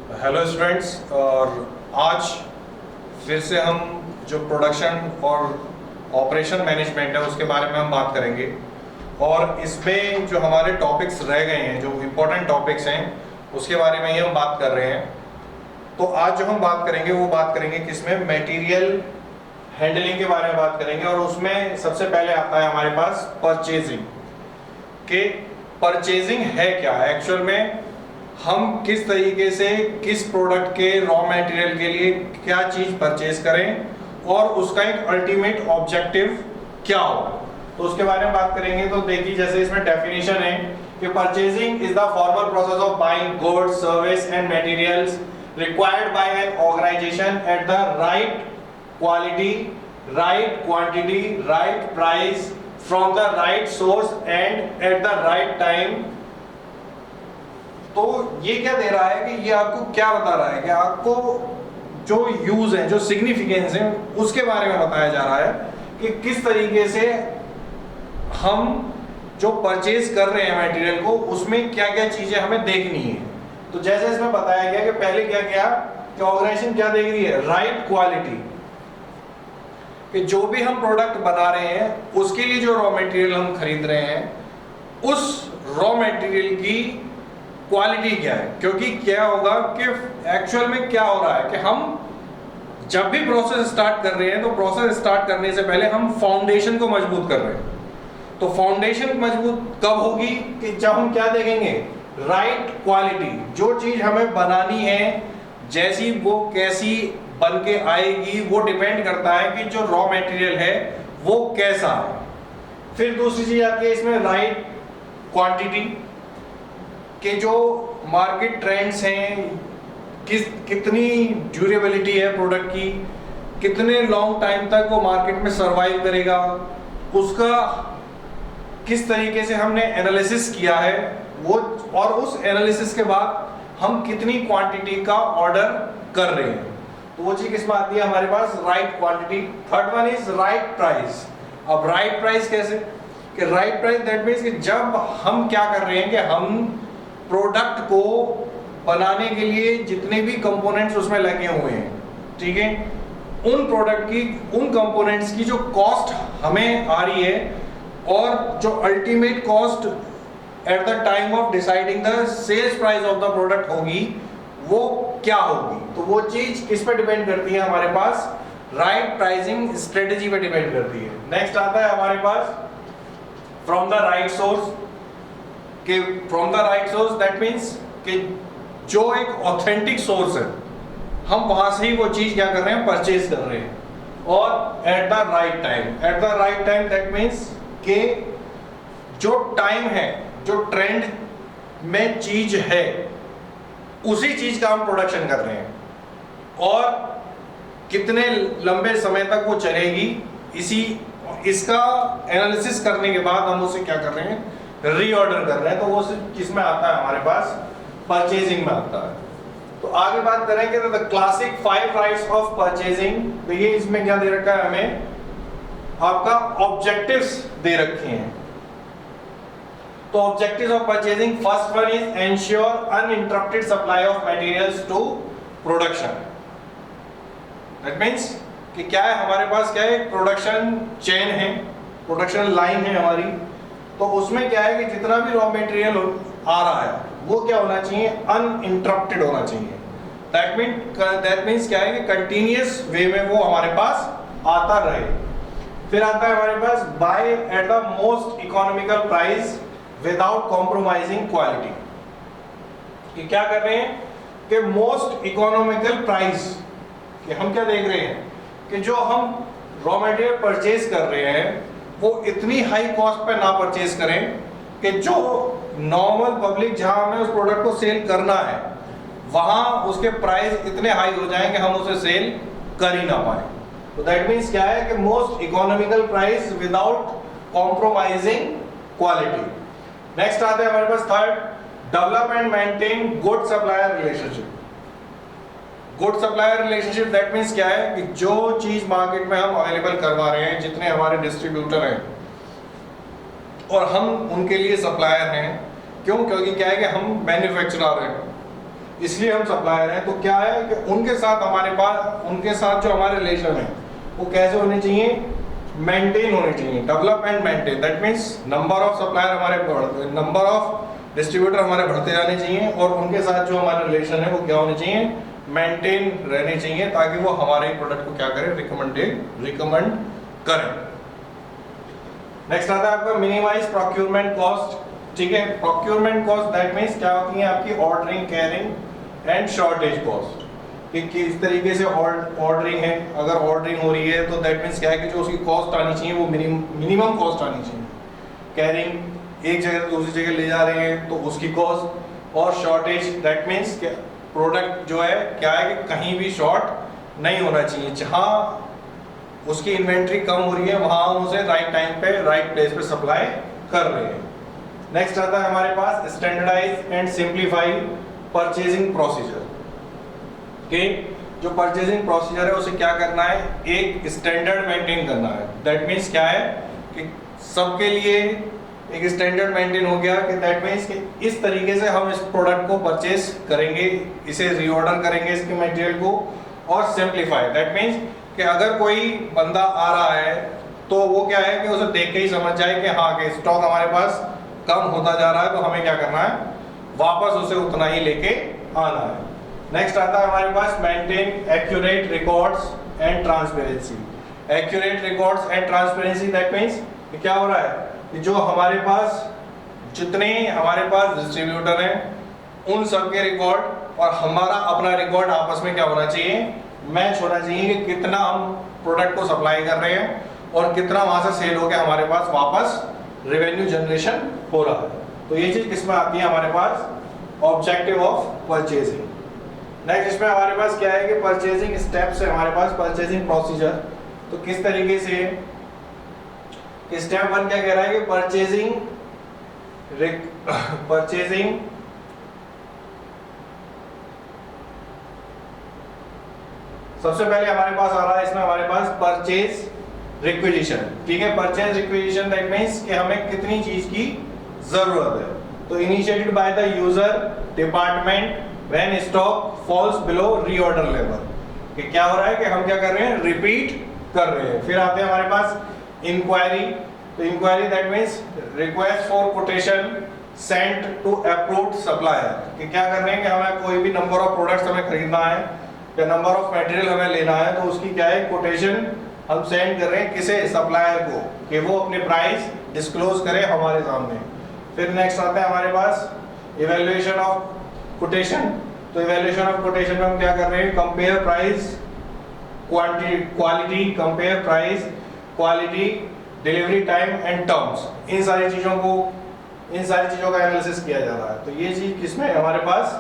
Hello students. और आज फिर से हम जो प्रोडक्शन और ऑपरेशन मैनेजमेंट है उसके बारे में हम बात करेंगे। और इसमें जो हमारे टॉपिक्स रह गए हैं, जो इम्पोर्टेंट टॉपिक्स हैं, उसके बारे में ही हम बात कर रहे हैं। तो आज जो हम बात करेंगे वो बात करेंगे किसमें, मटेरियल हैंडलिंग के बारे में बात करेंगे। और उसमें सबसे पहले आता है हमारे पास परचेजिंग। कि परचेजिंग है क्या, एक्चुअल में हम किस तरीके से किस प्रोडक्ट के रॉ मटेरियल के लिए क्या चीज परचेज करें और उसका एक अल्टीमेट ऑब्जेक्टिव क्या हो, तो उसके बारे में बात करेंगे। तो देखिए, जैसे इसमें डेफिनेशन है कि purchasing is the formal process of buying goods, service and materials required by an organisation at the right quality, right quantity, right price from the right source and at the right time. तो ये क्या दे रहा है कि ये आपको क्या बता रहा है कि आपको जो यूज है, जो सिग्निफिकेंस है, उसके बारे में बताया जा रहा है कि किस तरीके से हम जो परचेज कर रहे हैं मटेरियल को, उसमें क्या क्या चीजें हमें देखनी है। तो जैसे इसमें बताया गया कि पहले क्या क्या कि ऑर्गेनाइजेशन क्या देख रही है, राइट क्वालिटी, कि जो भी हम प्रोडक्ट बना रहे हैं उसके लिए जो रॉ मटेरियल हम खरीद रहे हैं उस रॉ मटेरियल की क्वालिटी क्या है। क्योंकि क्या होगा कि एक्चुअल में क्या हो रहा है कि हम जब भी प्रोसेस स्टार्ट कर रहे हैं तो प्रोसेस स्टार्ट करने से पहले हम फाउंडेशन को मजबूत कर रहे हैं। तो फाउंडेशन मजबूत कब होगी कि जब हम क्या देखेंगे, राइट क्वालिटी, जो चीज हमें बनानी है जैसी वो कैसी बन के आएगी वो डिपेंड करता है कि जो रॉ मटेरियल है वो कैसा है। फिर दूसरी चीज आती है इसमें राइट क्वांटिटी, कि जो मार्केट ट्रेंड्स हैं, कितनी ड्यूरेबिलिटी है प्रोडक्ट की, कितने लॉन्ग टाइम तक वो मार्केट में सरवाइव करेगा, उसका किस तरीके से हमने एनालिसिस किया है वो, और उस एनालिसिस के बाद हम कितनी क्वांटिटी का ऑर्डर कर रहे हैं। तो वो चीज किसमें आती है हमारे पास, right quantity. Third one is right price. अब राइट प्राइस कैसे, कि राइट प्राइस दैट मींस कि जब हम क्या कर रहे हैं कि हम प्रोडक्ट को बनाने के लिए जितने भी कंपोनेंट्स उसमें लगे हुए हैं, ठीक है, उन प्रोडक्ट की, उन कंपोनेंट्स की जो कॉस्ट हमें आ रही है और जो ultimate cost at the time of deciding the sales price of the product होगी, वो क्या होगी। तो वो चीज किस पे डिपेंड करती है हमारे पास, राइट प्राइसिंग स्ट्रेटेजी पे डिपेंड करती है। नेक्स्ट आता है हमारे पास फ्रॉम द राइट सोर्स। कि from the right source that means कि जो एक ऑथेंटिक सोर्स है हम वहां से ही वो चीज क्या कर रहे हैं, परचेज कर रहे हैं। और eight the right time, eight the right time that means कि जो टाइम है, जो ट्रेंड में चीज है, उसी चीज का हम प्रोडक्शन कर रहे हैं और कितने लंबे समय तक वो चलेगी, इसका एनालिसिस करने के बाद हम उसे क्या कर रहे हैं, रीऑर्डर कर रहे हैं। तो वो किसमें आता है हमारे पास, परचेजिंग में आता है। तो आगे बात करेंगे तो the classic 5 rights of purchasing. तो ये इसमें क्या दे रखा है, हमें आपका ऑब्जेक्टिव्स दे रखे हैं। तो objectives of purchasing, first one is ensure uninterrupted supply of materials to production. That means कि क्या है हमारे पास, क्या है, प्रोडक्शन चेन है, प्रोडक्शन लाइन है हमारी। तो उसमें क्या है कि जितना भी रॉ मटेरियल आ रहा है वो क्या होना चाहिए, अनइंटरप्टेड होना चाहिए। दैट मींस क्या है कि कंटिन्यूअस वे में वो हमारे पास आता रहे। फिर आता है हमारे पास buy at the most economical price without compromising quality. कि क्या कर रहे हैं कि मोस्ट इकोनॉमिकल प्राइस, कि हम क्या देख रहे हैं कि जो हम रॉ मटेरियल परचेज कर रहे हैं वो इतनी हाई कॉस्ट पे ना परचेज करें कि जो नॉर्मल पब्लिक जहां हमें उस प्रोडक्ट को सेल करना है वहां उसके प्राइस इतने हाई हो जाएं कि हम उसे सेल कर ही ना पाए। तो दैट मींस क्या है कि most economical price without compromising quality. Next आते हैं हमारे पास third, develop and maintain good supplier relationship. Good supplier relationship that means क्या है कि जो चीज मार्केट में हम अवेलेबल करवा रहे हैं, जितने हमारे डिस्ट्रीब्यूटर हैं और हम उनके लिए सप्लायर हैं, क्यों, क्योंकि क्या है कि हम मैन्युफैक्चरर हैं इसलिए हम सप्लायर हैं। तो क्या है कि उनके साथ हमारे पास, उनके साथ जो हमारे रिलेशन है वो कैसे होने चाहिए, मेंटेन होने चाहिए, develop and maintain. That means number of supplier हमारे, नंबर ऑफ डिस्ट्रीब्यूटर हमारे बढ़ते जाने चाहिए, और उनके साथ जो हमारा रिलेशन है वो क्या होने चाहिए, मेंटेन रहने चाहिए, ताकि वो हमारे प्रोडक्ट को क्या करें, रिकमेंड करें। नेक्स्ट आता है आपका मिनिमाइज प्रोक्योरमेंट कॉस्ट। ठीक है, प्रोक्योरमेंट कॉस्ट दैट मीन्स क्या होती है आपकी ordering, carrying and shortage cost, कि किस तरीके से ऑर्डरिंग है। अगर ऑर्डरिंग हो रही है तो दैट मीन्स क्या है कि जो उसकी कॉस्ट आनी चाहिए वो मिनिमम कॉस्ट आनी चाहिए। कैरिंग एक जगह से दूसरी जगह ले जा रहे हैं तो उसकी कॉस्ट, और शॉर्टेज दैट मीन्स प्रोडक्ट जो है क्या है कि कहीं भी शॉर्ट नहीं होना चाहिए, जहां उसकी इन्वेंट्री कम हो रही है वहां हम उसे राइट टाइम पे राइट प्लेस पे सप्लाई कर रहे हैं। नेक्स्ट आता है हमारे पास standardise and simplify purchasing procedure. कि जो परचेजिंग प्रोसीजर है उसे क्या करना है, एक स्टैंडर्ड मेंटेन करना है। दैट मीन्स क्या है कि सबके लिए एक स्टैंडर्ड मेंटेन हो गया, कि दैट मीन्स कि इस तरीके से हम इस प्रोडक्ट को परचेज करेंगे, इसे रीऑर्डर करेंगे इसके मटेरियल को। और सिंप्लीफाई दैट मीन्स कि अगर कोई बंदा आ रहा है तो वो क्या है कि उसे देख के ही समझ जाए कि हाँ कि स्टॉक हमारे पास कम होता जा रहा है, तो हमें क्या करना है, वापस उसे उतना ही लेके आना है। नेक्स्ट आता है हमारे पास maintain accurate records and transparency. Accurate records and transparency that means क्या हो रहा है कि जो हमारे पास जितने हमारे पास डिस्ट्रीब्यूटर हैं उन सब के रिकॉर्ड और हमारा अपना रिकॉर्ड आपस में क्या होना चाहिए, मैच होना चाहिए, कि कितना हम प्रोडक्ट को सप्लाई कर रहे हैं और कितना वहां से सेल होकर हमारे पास वापस रेवेन्यू जनरेशन हो रहा है। तो ये चीज किसमें आती है हमारे पास, ऑब्जेक्टिव ऑफ परचेजिंग। नेक्स्ट इसमें हमारे पास क्या है कि परचेजिंग स्टेप्स है हमारे पास, परचेजिंग प्रोसीजर। तो किस तरीके से, कि स्टेप 1 क्या कह रहा है कि परचेजिंग सबसे पहले हमारे पास आ रहा है इसमें हमारे पास परचेज रिक्विजिशन। ठीक है, परचेज रिक्विजिशन दैट मींस कि हमें कितनी चीज की जरूरत है। तो initiated by the user department when stock falls below reorder level, कि क्या हो रहा है कि हम क्या कर रहे हैं, रिपीट कर रहे हैं। फिर आते हैं हमारे पास इंक्वायरी। तो inquiry that means request for quotation sent to approved supplier, कि क्या कर रहे हैं कि हमें कोई भी नंबर ऑफ प्रोडक्ट्स हमें खरीदना है या नंबर ऑफ मटेरियल हमें लेना है, तो उसकी क्या है कोटेशन हम सेंड कर रहे हैं किसे, सप्लायर को, कि वो अपने प्राइस डिस्क्लोज करे हमारे सामने। फिर नेक्स्ट आता है हमारे पास इवैल्यूएशन ऑफ कोटेशन। तो इवैल्यूएशन ऑफ कोटेशन में हम क्या कर रहे हैं, compare price quality, compare price quality, delivery time and terms, इन सारी चीजों का एनालिसिस किया जा रहा है। तो ये चीज किसमें हमारे पास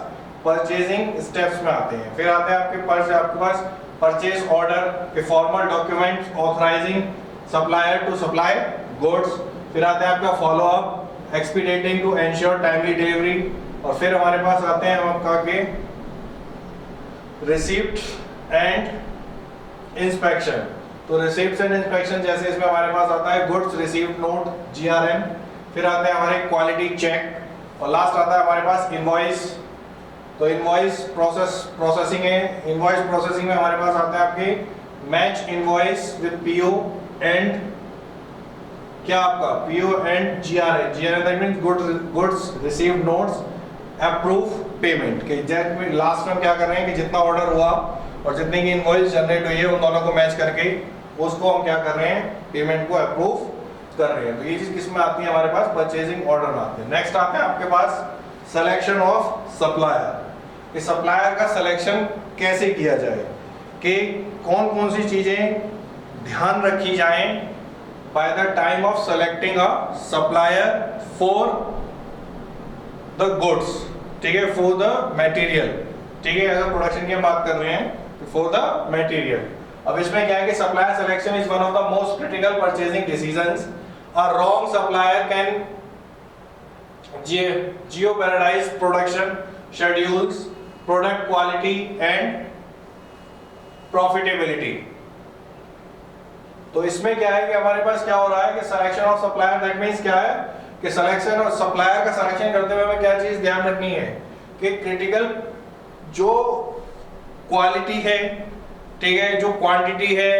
परचेजिंग स्टेप्स में आते हैं। फिर आते हैं आपके पास परचेज ऑर्डर के formal documents authorising supplier to supply goods. फिर आता है आपका follow up expediting to ensure timely delivery. और फिर हमारे पास आते हैं आपका के रिसीप्ट एंड इंस्पेक्शन। तो रिसीप्ट एंड इंस्पेक्शन जैसे इसमें हमारे पास आता है गुड्स रिसीव्ड नोट GRN। फिर आते हैं हमारे क्वालिटी चेक। और लास्ट आता है हमारे पास इनवॉइस। तो इनवॉइस प्रोसेसिंग है। इनवॉइस प्रोसेसिंग में हमारे पास आता है आपके match invoice with PO and क्या आपका PO and GRN that means goods received notes approve payment, के लास्ट में क्या कर रहे हैं कि जितना ऑर्डर हुआ और जितने की इनवॉइस जनरेट हुई है उन दोनों को मैच करके उसको हम क्या कर रहे हैं, पेमेंट को अप्रूव कर रहे हैं। तो ये चीज किसमें आती है हमारे पास, परचेजिंग ऑर्डर में आते हैं। नेक्स्ट आता है आपके पास सिलेक्शन ऑफ सप्लायर, कि सप्लायर का सिलेक्शन कैसे किया जाए, कि कौन कौन सी चीजें ध्यान रखी जाएं by the time of selecting a supplier for the goods. ठीक है, फॉर द मटेरियल। ठीक है, अगर प्रोडक्शन की हम बात कर रहे हैं तो फॉर द मटेरियल। अब इसमें क्या है कि supplier selection is one of the most critical purchasing decisions. A wrong supplier can jeopardize production schedules, product quality and profitability। तो इसमें क्या है कि हमारे पास क्या हो रहा है कि selection of supplier that means क्या है कि सिलेक्शन और सप्लायर का सिलेक्शन करते हुए हमें क्या चीज ध्यान रखनी है कि क्रिटिकल जो क्वालिटी है, ठीक है, जो क्वांटिटी है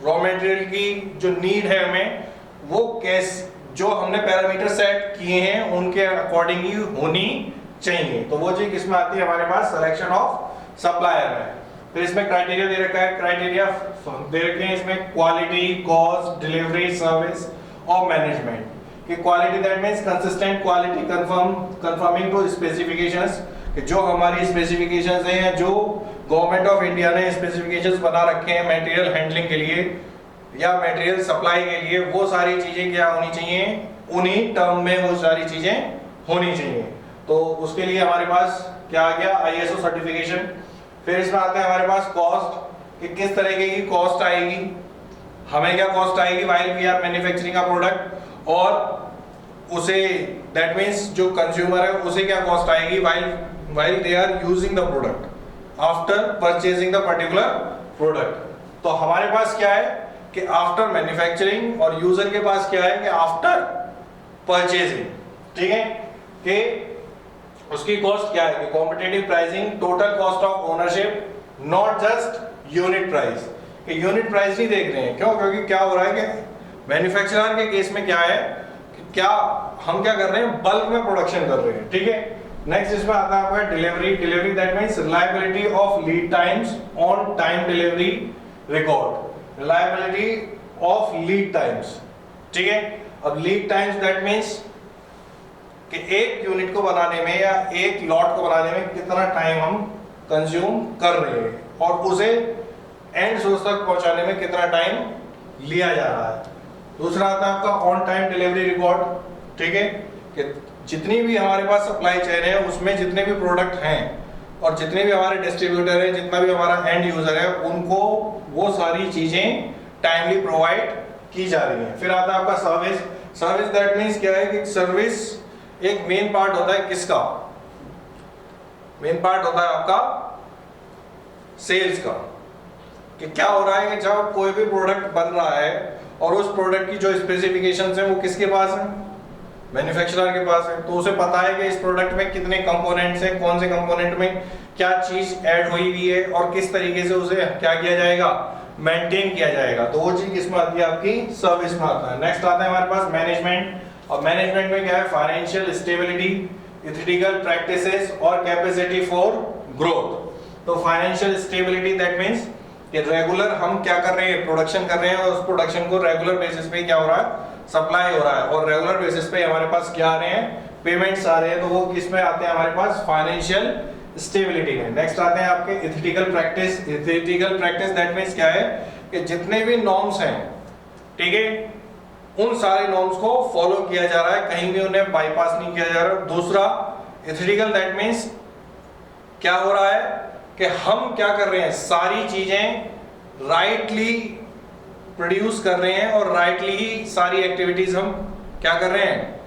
रॉ मटेरियल की, जो नीड है हमें, वो जो हमने पैरामीटर सेट किए हैं उनके अकॉर्डिंग ही होनी चाहिए। तो वो चीज किसमें आती है हमारे पास, सिलेक्शन ऑफ सप्लायर में। फिर इसमें क्राइटेरिया दे रखा है, क्राइटेरिया दे रखे हैं इसमें क्वालिटी, कॉस्ट, डिलीवरी, सर्विस और मैनेजमेंट। कि quality that means consistent quality conforming to specifications, कि जो हमारी स्पेसिफिकेशंस हैं, जो गवर्नमेंट ऑफ इंडिया ने स्पेसिफिकेशंस बना रखे हैं मटेरियल हैंडलिंग के लिए या मटेरियल सप्लाई के लिए, वो सारी चीजें क्या होनी चाहिए, उन्हीं टर्म में वो सारी चीजें होनी चाहिए। तो उसके लिए हमारे पास क्या आ गया, ISO सर्टिफिकेशन। फिर इसमें आता है हमारे पास कॉस्ट, कि किस तरीके की कॉस्ट आएगी, हमें क्या कॉस्ट आएगी while we are manufacturing a product, और उसे दैट मींस जो कंज्यूमर है उसे क्या कॉस्ट आएगी while they are using the product after purchasing the particular product. तो हमारे पास क्या है कि आफ्टर मैन्युफैक्चरिंग, और यूजर के पास क्या है कि आफ्टर परचेजिंग, ठीक है, कि उसकी कॉस्ट क्या है कि competitive pricing, total cost of ownership, not just unit price. कि यूनिट प्राइस नहीं देख रहे हैं, क्यों, क्योंकि क्या हो रहा है कि मैन्युफैक्चरर के केस में क्या है कि क्या हम क्या कर रहे हैं, बल्क में प्रोडक्शन कर रहे हैं, ठीक है। नेक्स्ट इसमें आता है आपका delivery. Delivery that means reliability of lead times on time delivery record, reliability of lead times, ठीक है। अब लीड टाइम्स दैट मींस कि एक यूनिट को बनाने में या एक लॉट को बनाने में कितना टाइम हम कंज्यूम कर रहे हैं, और उसे एंड सोर्स तक पहुंचाने में कितना टाइम लिया जा रहा है। दूसरा आता है आपका ऑन टाइम डिलीवरी रिकॉर्ड, ठीक है, कि जितनी भी हमारे पास सप्लाई चेन है उसमें जितने भी प्रोडक्ट हैं और जितने भी हमारे डिस्ट्रीब्यूटर हैं, जितना भी हमारा एंड यूजर है, उनको वो सारी चीजें टाइमली प्रोवाइड की जा रही हैं। फिर आता है आपका सर्विस। सर्विस दैट मींस क्या है कि सर्विस एक मेन पार्ट होता है किसका, मेन पार्ट होता है आपका सेल्स का। कि क्या हो रहा है कि जब कोई भी प्रोडक्ट बन रहा है और उस प्रोडक्ट की जो स्पेसिफिकेशंस हैं वो किसके पास है, मैन्युफैक्चरर के पास है, तो उसे पता है कि इस प्रोडक्ट में कितने कंपोनेंट्स हैं, कौन से कंपोनेंट में क्या चीज ऐड हुई हुई है और किस तरीके से उसे क्या किया जाएगा, मेंटेन किया जाएगा। तो वो चीज किसमें आती है, आपकी सर्विस में आता है। नेक्स्ट आता है हमारे पास मैनेजमेंट। और मैनेजमेंट में क्या है, फाइनेंशियल स्टेबिलिटी, एथिकल प्रैक्टिसेस और कैपेसिटी फॉर ग्रोथ। तो फाइनेंशियल स्टेबिलिटी दैट मींस कि रेगुलर हम क्या कर रहे हैं, प्रोडक्शन कर रहे हैं, और उस प्रोडक्शन को रेगुलर बेसिस पे क्या हो रहा है, सप्लाई हो रहा है, और रेगुलर बेसिस पे हमारे पास क्या आ रहे हैं, पेमेंट्स आ रहे हैं। तो वो किस में आते हैं हमारे पास, फाइनेंशियल स्टेबिलिटी में। नेक्स्ट आते हैं आपके ethical practice. Ethical practice that means क्या है कि जितने भी नॉर्म्स हैं, ठीक है, उन सारे नॉर्म्स को फॉलो किया जा रहा है, कहीं भी उन्हें बाईपास नहीं किया जा रहा। दूसरा एथिकल दैट मींस क्या हो रहा है कि हम क्या कर रहे हैं, सारी चीजें राइटली प्रोड्यूस कर रहे हैं और राइटली ही सारी एक्टिविटीज हम क्या कर रहे हैं,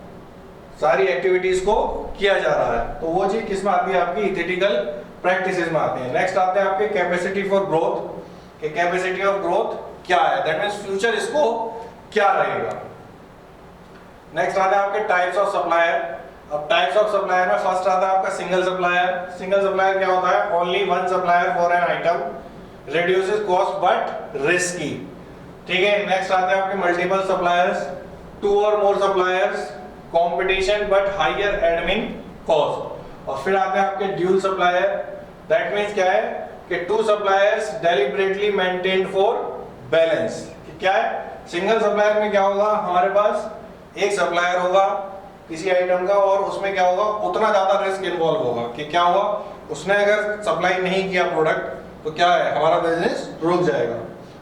सारी एक्टिविटीज को किया जा रहा है। तो वो चीज किसमें आती है, आपकी एथिकल प्रैक्टिसेस में आते हैं। नेक्स्ट आते हैं आपके कैपेसिटी फॉर ग्रोथ। कि कैपेसिटी ऑफ ग्रोथ क्या है, दैट मींस फ्यूचर इसको क्या रहेगा। नेक्स्ट आता है आपके टाइप्स ऑफ सप्लायर। अब टाइप्स ऑफ सप्लायर में फर्स्ट आता है आपका सिंगल सप्लायर। सिंगल सप्लायर क्या होता है, only one supplier for an item, reduces cost but risky, ठीक है। नेक्स्ट आते हैं आपके multiple suppliers, two or more suppliers, competition but higher admin cost. और फिर आते हैं आपके ड्यूल सप्लायर, दैट मींस क्या है कि two suppliers deliberately maintained for balance. क्या है, सिंगल सप्लायर में क्या होगा, हमारे पास एक सप्लायर होगा किसी आइटम का, और उसमें क्या होगा, उतना ज्यादा रिस्क इन्वॉल्व होगा कि क्या हुआ, उसने अगर सप्लाई नहीं किया प्रोडक्ट तो क्या है, हमारा बिजनेस रुक जाएगा।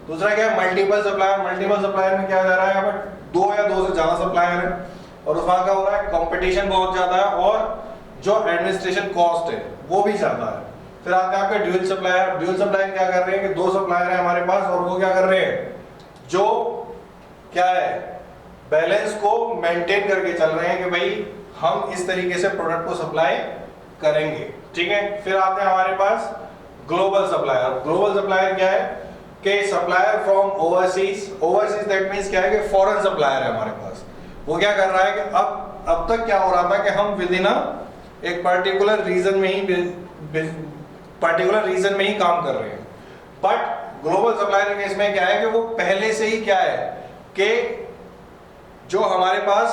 दूसरा क्या है, मल्टीपल सप्लायर। मल्टीपल सप्लायर में क्या जा रहा है, यहाँ पर दो या दो से ज्यादा सप्लायर है, और उसमें क्या हो रहा है, कंपटीशन बहुत ज्यादा है, और जो एडमिनिस्ट्रेशन कॉस्ट है वो भी ज्यादा है। फिर आते हैं आपके ड्यूल सप्लायर। ड्यूल सप्लायर क्या कर रहे हैं कि दो सप्लायर है हमारे पास, और वो क्या कर रहे हैं, जो क्या है, बैलेंस को मेंटेन करके चल रहे हैं कि भाई हम इस तरीके से प्रोडक्ट को सप्लाई करेंगे, ठीक है। फिर आते हैं हमारे पास ग्लोबल सप्लायर। ग्लोबल सप्लायर क्या है कि supplier from overseas. Overseas that means क्या है कि फॉरेन सप्लायर है हमारे पास। वो क्या कर रहा है कि अब तक क्या हो रहा था कि हम विद इन एक पर्टिकुलर रीजन में ही पर्टिकुलर रीजन में ही काम कर रहे हैं। बट ग्लोबल सप्लायर के केस में क्या है कि वो पहले से ही क्या है कि जो हमारे पास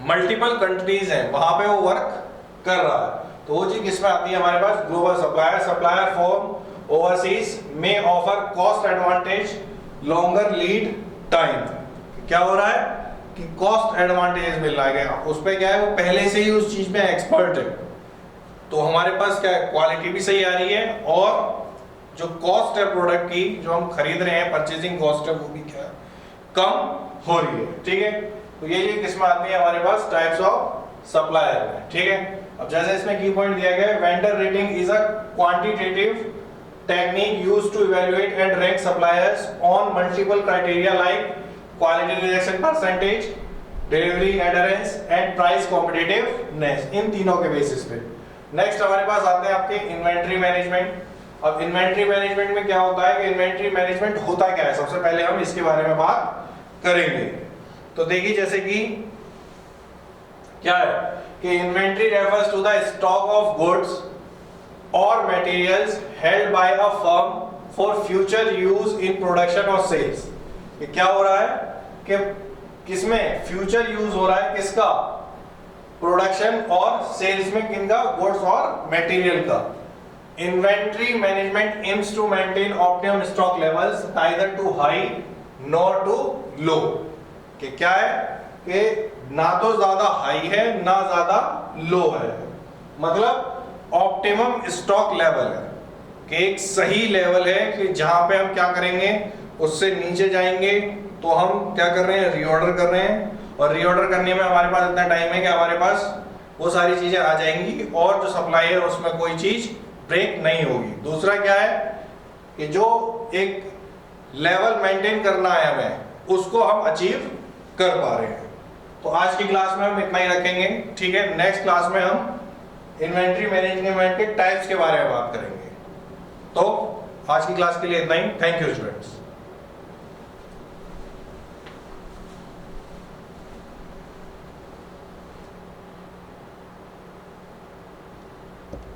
मल्टीपल कंट्रीज हैं वहां पे वो वर्क कर रहा है, तो वो चीज किसमें आती है हमारे पास, global supplier. Supplier from overseas में offer cost advantage, longer lead time. क्या हो रहा है कि कॉस्ट एडवांटेज मिल रहा है, उस पे क्या है वो पहले से ही उस चीज में एक्सपर्ट है, तो हमारे पास क्या है क्वालिटी भी सही आ रही है और जो कॉस्ट है प्रोडक्ट की जो हम खरीद रहे हैं, परचेजिंग कॉस्ट है वो भी क्या है कम हो रही है। ठीक है, तो ये किसमें आती है हमारे पास, टाइप्स ऑफ सप्लायर में। ठीक है, अब जैसे इसमें की पॉइंट दिया गया है, vendor rating is a quantitative technique used to evaluate and rank suppliers on multiple criteria like quality rejection percentage, delivery adherence and price competitiveness, इन तीनों के बेसिस पे। नेक्स्ट हमारे पास आते हैं आपके इन्वेंट्री मैनेजमेंट। अब इन्वेंट्री मैनेजमेंट में क्या होता है कि इन्वेंट्री मैनेजमेंट होता क्या है, सबसे पहले हम इसके बारे में बात करेंगे। तो देखिए जैसे कि क्या है कि inventory refers to the stock of goods or materials held by a firm for future use in production or sales। ये क्या हो रहा है कि किसमें फ्यूचर यूज हो रहा है, किसका, प्रोडक्शन और सेल्स में, किनका, गुड्स और मटेरियल का। Inventory management aims to maintain optimum stock levels neither too high nor too low। कि क्या है कि ना तो ज्यादा हाई है ना ज्यादा लो है, मतलब ऑप्टिमम स्टॉक लेवल है कि एक सही लेवल है कि जहां पे हम क्या करेंगे उससे नीचे जाएंगे तो हम क्या कर रहे हैं, रीऑर्डर कर रहे हैं, और रीऑर्डर करने में हमारे पास इतना टाइम है कि हमारे पास वो सारी चीजें आ जाएंगी और जो सप्लाई है उसमें कोई चीज ब्रेक नहीं होगी। दूसरा क्या है कि जो एक लेवल मेंटेन करना है हमें उसको हम अचीव कर पा रहे हैं। तो आज की क्लास में हम इतना ही रखेंगे। ठीक है, नेक्स्ट क्लास में हम इन्वेंट्री मैनेजमेंट के टाइप्स के बारे में बात करेंगे। तो आज की क्लास के लिए इतना ही। Thank you students.